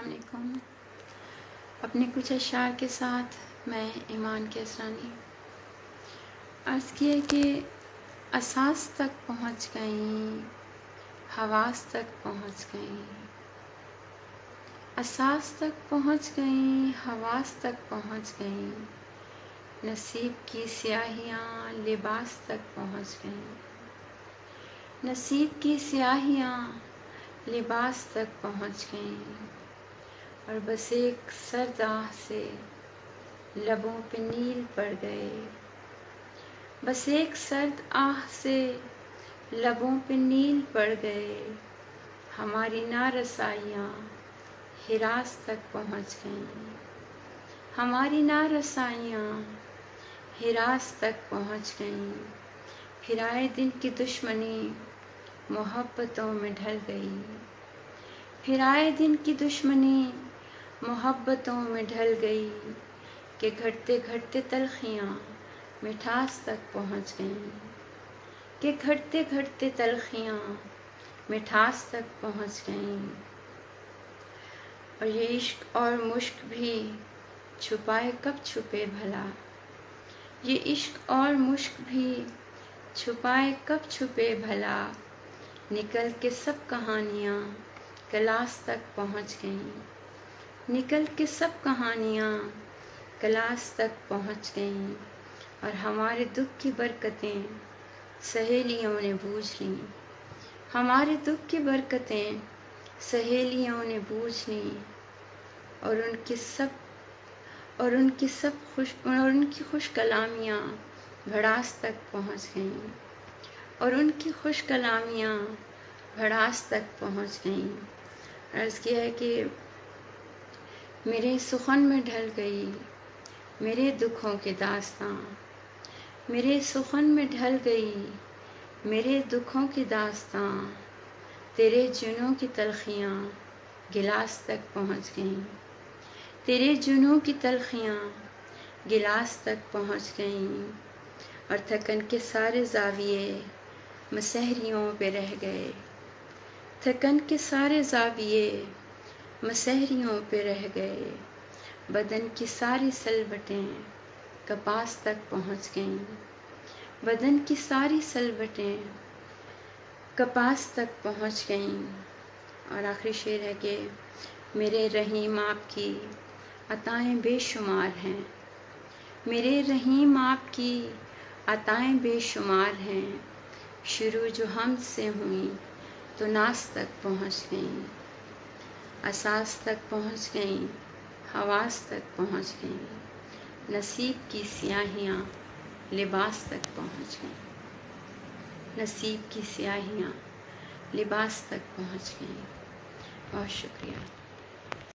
السلام علیکم۔ اپنے کچھ اشعار کے ساتھ میں ایمان کیسرانی عرض کیا کہ اساس تک پہنچ گئیں، حواس تک پہنچ گئیں، اساس تک پہنچ گئیں، حواس تک پہنچ گئیں، نصیب کی سیاہیاں لباس تک پہنچ گئیں، نصیب کی سیاہیاں لباس تک پہنچ گئیں، اور بس ایک سرد آہ سے لبوں پہ نیل پڑ گئے، بس ایک سرد آہ سے لبوں پہ نیل پڑ گئے، ہماری نارسائیاں حراس تک پہنچ گئیں، ہماری نارسائیاں حراس تک پہنچ گئیں، پھر آئے دن کی دشمنی محبتوں میں ڈھل گئی، پھر آئے دن کی دشمنی محبتوں میں ڈھل گئی، کہ گھٹتے گھٹتے تلخیاں مٹھاس تک پہنچ گئیں، کہ گھٹتے گھٹتے تلخیاں مٹھاس تک پہنچ گئیں، اور یہ عشق اور مشک بھی چھپائے کب چھپے بھلا، یہ عشق اور مشک بھی چھپائے کب چھپے بھلا، نکل کے سب کہانیاں کلاس تک پہنچ گئیں، نکل کے سب کہانیاں کلاس تک پہنچ گئیں، اور ہمارے دکھ کی برکتیں سہیلیوں نے بوجھ لیں، ہمارے دکھ کی برکتیں سہیلیوں نے بوجھ لیں، اور ان کی خوش کلامیاں بھڑاس تک پہنچ گئیں، اور ان کی خوش کلامیاں بھڑاس تک پہنچ گئیں۔ عرض کیا ہے کہ میرے سخن میں ڈھل گئی میرے دکھوں کی داستاں، میرے سخن میں ڈھل گئی میرے دکھوں کی داستاں، تیرے جنوں کی تلخیاں گلاس تک پہنچ گئیں، تیرے جنوں کی تلخیاں گلاس تک پہنچ گئیں، اور تھکن کے سارے زاویے مسحریوں پہ رہ گئے، تھکن کے سارے زاویے مسحریوں پہ رہ گئے، بدن کی ساری سلوٹیں کپاس تک پہنچ گئیں، بدن کی ساری سلوٹیں کپاس تک پہنچ گئیں، اور آخری شعر ہے کہ میرے رحیم آپ کی عطائیں بے شمار ہیں، میرے رحیم آپ کی عطائیں بے شمار ہیں، شروع جو ہم سے ہوئیں تو ناس تک پہنچ گئیں، اساس تک پہنچ گئیں، حواس تک پہنچ گئیں، نصیب کی سیاہیاں لباس تک پہنچ گئیں، نصیب کی سیاہیاں لباس تک پہنچ گئیں۔ بہت شکریہ۔